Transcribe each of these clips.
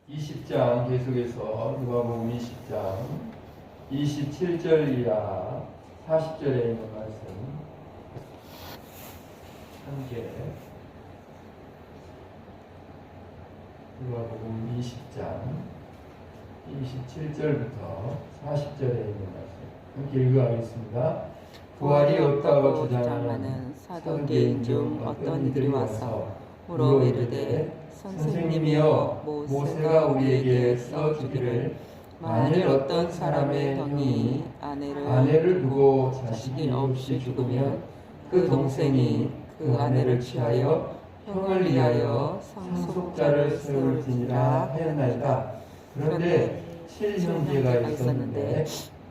20장 계속해서 누가복음 20장 27절 이하 40절에 있는 말씀 함께 누가복음 20장 27절부터 40절에 있는 말씀 함께 읽어가겠습니다. 부활이 없다고 주장하는 사두개인 중 어떤 이들이 와서 물어 이르되 선생님이여 모세가 우리에게 써주기를 만일 어떤 사람의 형이 아내를 두고 자식이 없이 죽으면 그 동생이 그 아내를 취하여 형을 위하여 상속자를 세울지니라 하였나이다. 그런데 7형제가 있었는데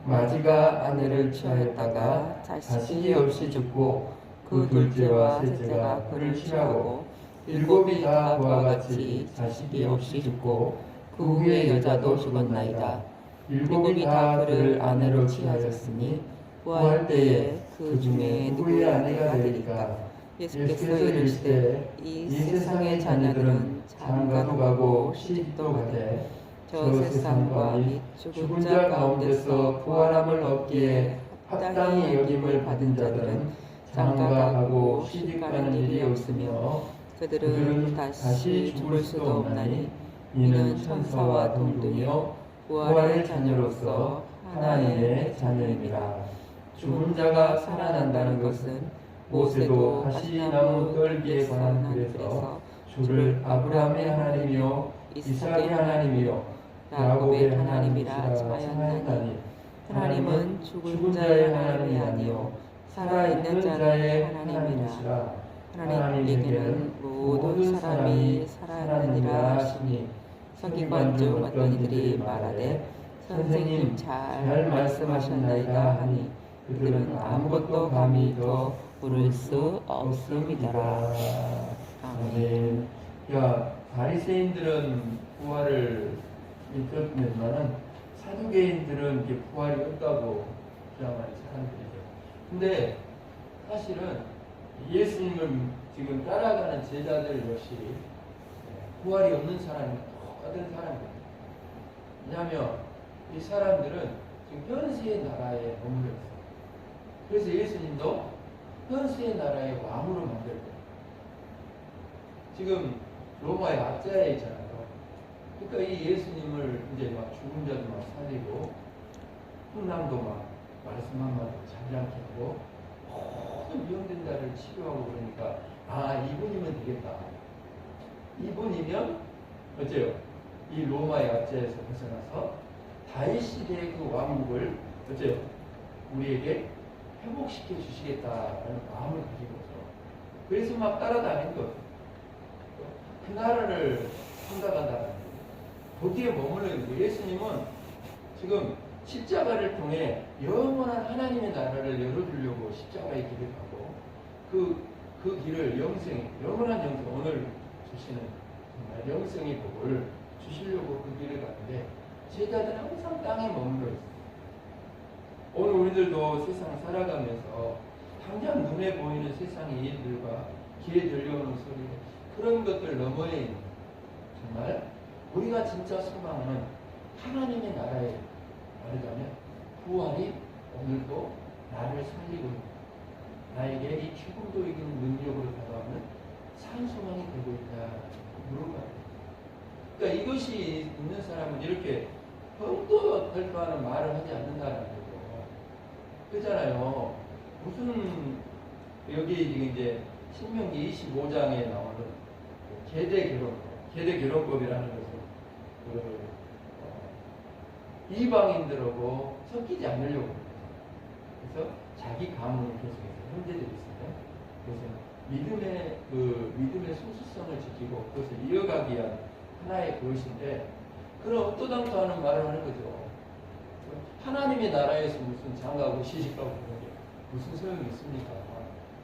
마지가 아내를 취하였다가 자식이 없이 죽고 그 둘째와 셋째가 그를 취하고 7이 다 그와 같이 자식이 없이 죽고 그 후에 여자도 죽었나이다. 7이 다 그를 아내로 취하였으니 부활 때에 그 중에 누구의 아내가 되리까? 예수께서 이르시되 이 세상의 자녀들은 장가도 가고 시집도 가되 저 세상과 및 죽은 자 가운데서 부활함을 얻기에 합당히 여김을 받은 자들은 장가 가고 시집 가는 일이 없으며 그들은 다시 죽을 수도 없나니 이는 천사와 동등이요 부활의 자녀로서 하나님의 자녀입니다. 죽은 자가 살아난다는 것은 모세도 가시나무 떨기에 관한 글에서 주를 아브라함의 하나님이요 이삭의 하나님이요 야곱의 하나님이라 하였나니 하나님은 죽은 자의 하나님이 아니요 살아있는 자의 하나님이라. 하나님에게는 모든 사람이 살아나느니라 하시니 서기관 중 어떤 이들이 말하되 선생님 잘 말씀하셨나이다 하니 그들은 아무것도 감히 더 물을 수 없음이더라. 아멘. 야, 바리새인들은 부활을 믿었지만은 사두개인들은 이게 부활이 없다고 주장하는 사람들이죠. 근데 사실은 예수님을 지금 따라가는 제자들 역시 부활이 없는 사람이 똑같은 사람입니다. 왜냐하면 이 사람들은 지금 현세의 나라에 머물러 있어요. 그래서 예수님도 현세의 나라의 왕으로 만들고 지금 로마의 압제하에 있잖아요. 그러니까 이 예수님을 이제 막 죽은 자도 막 살리고 풍랑도 막 말씀 한마디 잠잠케 하고 모든 병든 자를 치료하고 그러니까 이분이면 되겠다. 이분이면 어째요? 이 로마의 압제에서 벗어나서 다윗 시대의 그 왕국을 어째요? 우리에게 회복시켜 주시겠다라는 마음을 가지고서 그래서 막 따라다닌 거예요. 그 나라를 생각한다는 거예요. 거기에 머물러 있는 거예요. 예수님은 지금 십자가를 통해 영원한 하나님의 나라를 열어주려고 십자가의 길을 가고 그 길을 영원한 영생, 오늘 주시는 정말 영생의 복을 주시려고 그 길을 가는데 제자들은 항상 땅에 머물러 있어요. 오늘 우리들도 세상 살아가면서 당장 눈에 보이는 세상의 일들과 귀에 들려오는 소리 그런 것들 너머에 있는 정말 우리가 진짜 소망하는 하나님의 나라에 말하자면 부활이 오늘도 나를 살리고 있는 나에게 이 죽음도 이기는 능력으로 다가오는 산소망이 되고 있다 물어봐요. 그러니까 이것이 있는 사람은 이렇게 헛되하는 말을 하지 않는다는 거죠. 그렇잖아요. 무슨 여기 지금 이제 신명기 25장에 나오는 계대 결혼법이라는 것을 이방인들하고 섞이지 않으려고 합니다. 그래서 자기 가문을 계속해서 형제들이 있어요. 그래서 믿음의 소수성을 지키고 그것을 이어가기 위한 하나의 그것인데 그런 엇도당도 하는 말을 하는 거죠. 하나님의 나라에서 무슨 장가고 시집가고 그런 게 무슨 소용이 있습니까?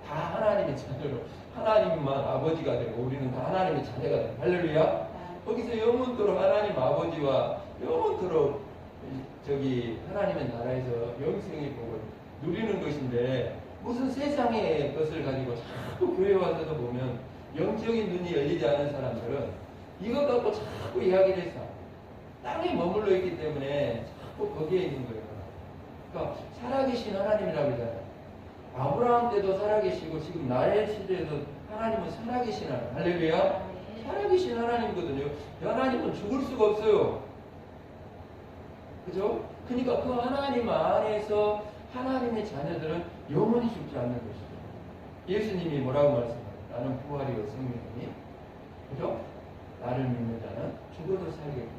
다 하나님의 자녀로 하나님만 아버지가 되고 우리는 다 하나님의 자녀가 되고 할렐루야. 거기서 영원토록 하나님 아버지와 영원토록 하나님의 나라에서 영생의 복을 누리는 것인데 무슨 세상의 것을 가지고 자꾸 교회 와서도 보면 영적인 눈이 열리지 않은 사람들은 이것 갖고 자꾸 이야기를 해서 땅에 머물러 있기 때문에 자꾸 거기에 있는 거예요. 그러니까 살아계신 하나님이라고 그러잖아요. 아브라함 때도 살아계시고 지금 나의 시대에도 하나님은 살아계신 하나님. 할렐루야. 살아계신 하나님이거든요. 하나님은 죽을 수가 없어요. 그죠? 그러니까 그 하나님 안에서 하나님의 자녀들은 영원히 죽지 않는 것이죠. 예수님이 뭐라고 말씀하세요? 나는 부활이요 생명이니, 그죠? 나를 믿는 자는 죽어도 살겠고,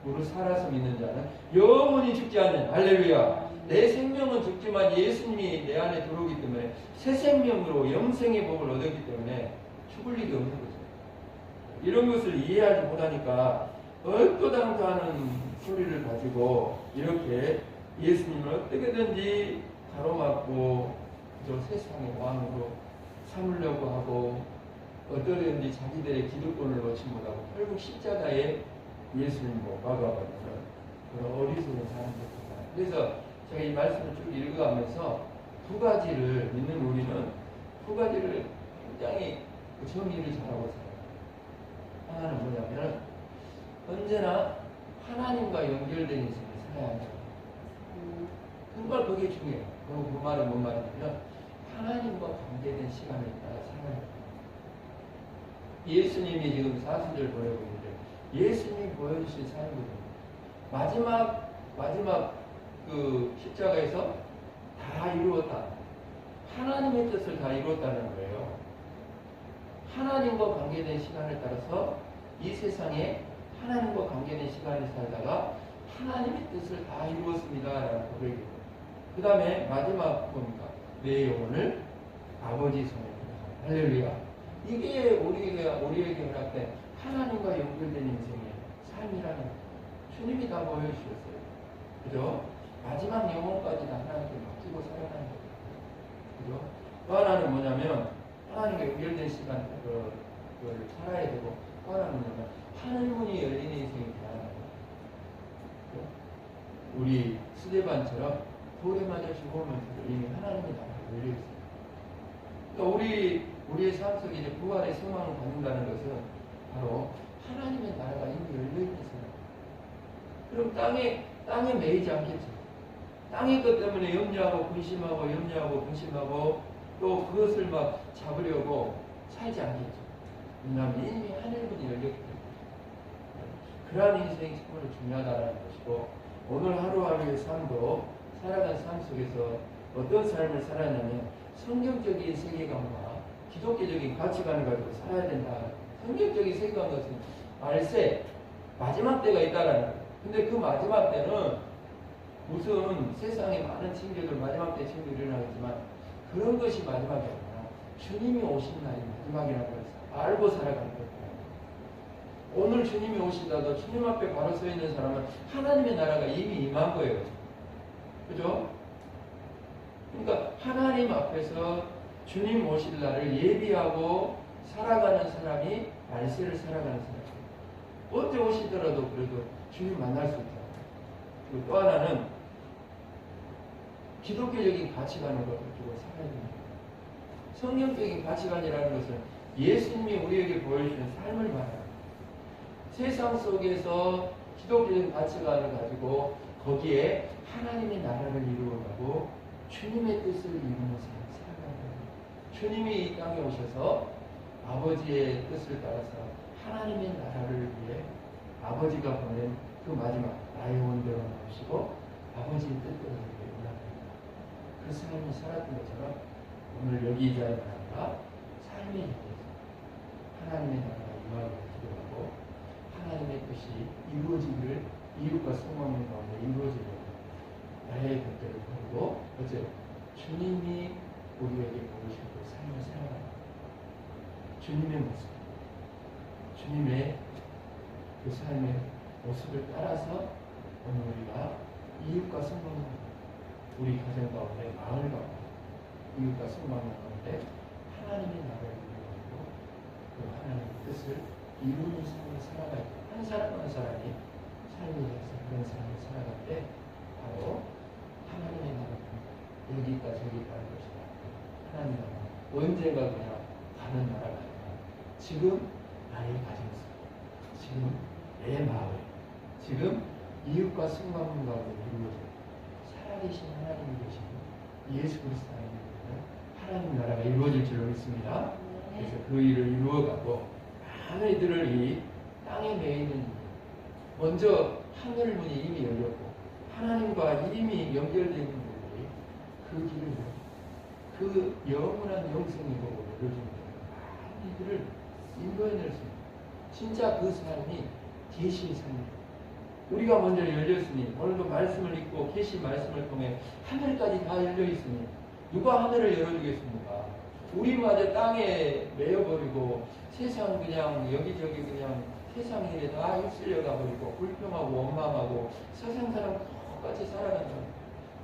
무릇 살아서 믿는 자는 영원히 죽지 않는. 할렐루야. 내 생명은 죽지만 예수님이 내 안에 들어오기 때문에 새 생명으로 영생의 복을 얻었기 때문에 죽을 일이 없는 거죠. 이런 것을 이해하지 못하니까 얼토당토하는 소리를 가지고 이렇게 예수님을 어떻게든지 가로막고 저 세상의 왕으로 삼으려고 하고 어떠든지 자기들의 기득권을 놓지 못하고 결국 십자가에 예수님 못 박아버리는 그런 어리석은 사람들입니다. 그래서 제가 이 말씀을 쭉 읽어가면서 두 가지를 믿는 우리는 두 가지를 굉장히 정의를 잘하고 살아요. 하나는 뭐냐면 언제나 하나님과 연결된 인생을 살아야 한다. 정말 그게 중요해요. 그 말은 뭔 말이냐면 하나님과 관계된 시간을 따라 살아야 합니다. 예수님이 지금 사순절 보내고 있는데 예수님이 보여주신 삶은 마지막 그 십자가에서 다 이루었다. 하나님의 뜻을 다 이루었다는 거예요. 하나님과 관계된 시간을 따라서 이 세상에 하나님과 관계된 시간을 살다가 하나님의 뜻을 다 이루었습니다라는 고백이고, 그 다음에 마지막 뭡니까? 내 영혼을 아버지 손에 드린다. 할렐루야. 이게 우리에게 허락된 하나님과 연결된 인생의 삶이라는 거예요. 주님이 다 보여주셨어요. 그죠? 마지막 영혼까지 다 하나님께 맡기고 살아가는 거예요. 그죠? 또 하나는 뭐냐면 하나님과 연결된 시간 그걸 살아야 되고, 또 하나는 뭐냐면 하늘문이 열리는 인생이 돼야 하는 거예요. 우리 스데반처럼 돌에 맞아 죽으면서도 이미 하나님의 나라가 열려 있어요. 그러니까 우리의 삶 속에 이제 부활의 소망을 갖는다는 것은 바로 하나님의 나라가 이미 열려 있는 사람. 그럼 땅에 매이지 않겠죠. 땅의 것 때문에 염려하고 근심하고 또 그것을 막 잡으려고 살지 않겠죠. 왜냐하면 이미 하늘문이 열렸기 때문에. 그러한 인생이 정말 중요하다는 것이고, 오늘 하루하루의 삶도 살아가는 삶 속에서 어떤 삶을 살았냐면 성경적인 세계관과 기독교적인 가치관을 가지고 살아야 된다. 성경적인 세계관 것은 말세 마지막 때가 있다라는 거예요. 근데 그 마지막 때는 무슨 세상에 많은 징조들 마지막 때 징조들이 일어나겠지만 그런 것이 마지막이 아니라 주님이 오신 날이 마지막이라는 것을 알고 살아가는 거예요. 오늘 주님이 오신다도 주님 앞에 바로 서 있는 사람은 하나님의 나라가 이미 임한 거예요. 그죠? 그러니까 하나님 앞에서 주님 오실 날을 예비하고 살아가는 사람이 말세를 살아가는 사람이에요. 언제 오시더라도 그래도 주님 만날 수 있다. 그리고 또 하나는 기독교적인 가치관을 가지고 살아야 됩니다. 성경적인 가치관이라는 것은 예수님이 우리에게 보여주시는 삶을 말합니다. 세상 속에서 기독교적인 가치관을 가지고 거기에 하나님의 나라를 이루어가고 주님의 뜻을 이루는 삶을 살아가는 거예요. 주님이 이 땅에 오셔서 아버지의 뜻을 따라서 하나님의 나라를 위해 아버지가 보낸 그 마지막 나의 원대로 나오시고 아버지의 뜻대로 이루어갑니다. 그 삶을 살았던 것처럼 오늘 여기 이 자리에 나아가 삶의 길에서 하나님의 나라가 임하기를 기도하고 하나님의 뜻이 이루어지기를 이웃과 성망의 가운데 이루어지려고 나의 곁들을 걸고 어째 주님이 우리에게 보여주시고 삶을 살아가는 주님의 모습, 주님의 그 삶의 모습을 따라서 오늘 우리가 이웃과 성망 우리 가정 가운데 마을 가운데 이웃과 성망 가운데 하나님의 나라를 이루고 그 하나님의 뜻을 이루는 삶을 살아갈 때 한 사람 한 사람이 삶을 위해서 그런 삶을 살아갈 때 바로 하나님의 나라는 여기 있다 저기 있다는 것이다. 하나님의 나라 언젠가 그냥 가는 나라가 아니라 지금 나의 가정 속 지금 내 마을 지금 이웃과 승관문과 이루어져 살아계신 하나님이 계신 예수 그리스도 하나님 나라가 이루어질 줄로 믿습니다. 그래서 그 일을 이루어가고 많은 이들을 이 땅에 매이는 먼저 하늘 문이 이미 열렸고 하나님과 이미 연결되어 있는 분들이 그 길을 그 영원한 영생의 복을 열어주는 많은 이들을 인도해낼 수 있는 진짜 그 삶이 계시의 삶입니다. 우리가 먼저 열렸으니 오늘도 말씀을 읽고 계시 말씀을 통해 하늘까지 다 열려 있으니 누가 하늘을 열어주겠습니까? 우리마저 땅에 매여버리고 세상 그냥 여기저기 그냥 세상 일에 다 휩쓸려가 버리고 불평하고 원망하고 세상 사람 똑같이 살아간다.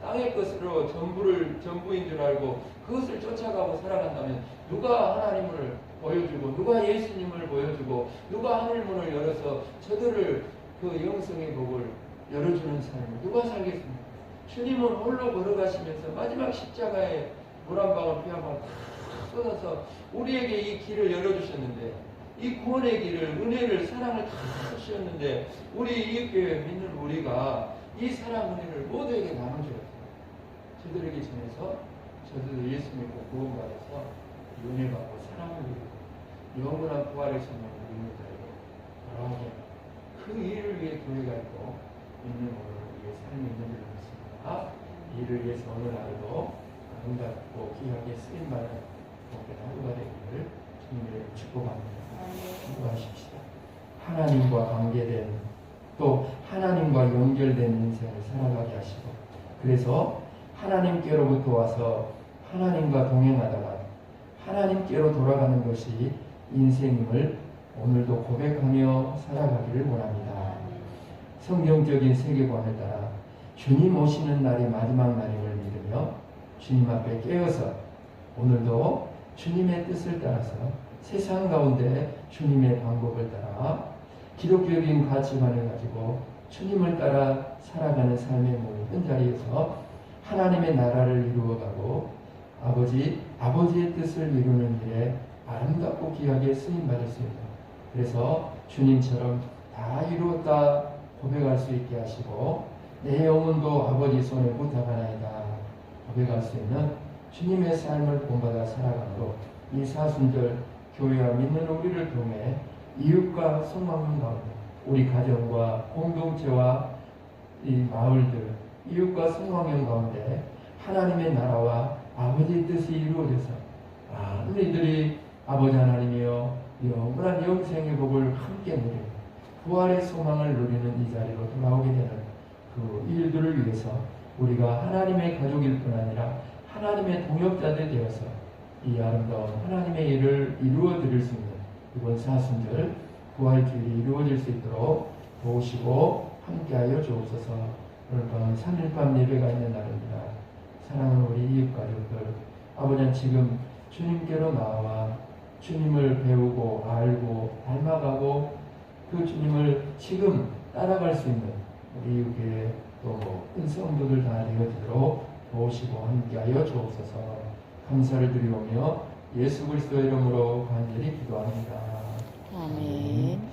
땅의 것으로 전부인 줄 알고 그것을 쫓아가고 살아간다면 누가 하나님을 보여주고 누가 예수님을 보여주고 누가 하늘문을 열어서 저들을 그 영성의 복을 열어주는 삶을 누가 살겠습니까? 주님은 홀로 걸어가시면서 마지막 십자가에 물 한 방울 피 한 방울 다 쏟아서 우리에게 이 길을 열어주셨는데 이 구원의 길을 은혜를 사랑을 다 주셨는데 우리 이교회 믿는 우리가 이 사랑 은혜를 모두에게 나눠줘요. 저들에게 전해서 저들도 예수 믿고 구원받아서 은혜 받고 사랑을 누리고 영원한 부활의 생명을 누리는 자에게 돌아오게 그 일을 위해 교회가 있고 믿는 우리의 삶이 있는 줄 믿습니다. 이를 위해서 오늘 하루도 아름답고 귀하게 쓰임받는 복된 하루가 되기를 주님을 축복합니다. 기도하십시다. 하나님과 관계된 또 하나님과 연결된 인생을 살아가게 하시고 그래서 하나님께로부터 와서 하나님과 동행하다가 하나님께로 돌아가는 것이 인생임을 오늘도 고백하며 살아가기를 원합니다. 성경적인 세계관을 따라 주님 오시는 날이 마지막 날임을 믿으며 주님 앞에 깨어서 오늘도 주님의 뜻을 따라서 세상 가운데 주님의 방법을 따라 기독교적인 가치관을 가지고 주님을 따라 살아가는 삶의 모든 자리에서 하나님의 나라를 이루어가고 아버지의 뜻을 이루는 일에 아름답고 귀하게 쓰임받을 수 있는 그래서 주님처럼 다 이루었다 고백할 수 있게 하시고 내 영혼도 아버지 손에 부탁하나이다 고백할 수 있는 주님의 삶을 본받아 살아가므로 이 사순절 교회와 믿는 우리를 통해 이웃과 소망은 가운데 우리 가정과 공동체와 이 마을들 이웃과 성황형 가운데 하나님의 나라와 아버지의 뜻이 이루어져서 많은 이들이 아버지 하나님이여 영원한 영생의 복을 함께 누리고 부활의 소망을 누리는 이 자리로 돌아오게 되는 그 일들을 위해서 우리가 하나님의 가족일 뿐 아니라 하나님의 동역자들 되어서 이 아름다운 하나님의 일을 이루어 드릴 수 있는 이번 사순절 부활주일이 이루어질 수 있도록 도우시고 함께하여 주옵소서. 오늘 밤 3일밤 예배가 있는 날입니다. 사랑하는 우리 이웃 가족들 아버지는 지금 주님께로 나와 주님을 배우고 알고 닮아가고 그 주님을 지금 따라갈 수 있는 우리 이웃교회 또 모든 성도들 다 되어지도록 도우시고 함께하여 주옵소서. 감사를 드리오며 예수 그리스도의 이름으로 간절히 기도합니다. 아멘.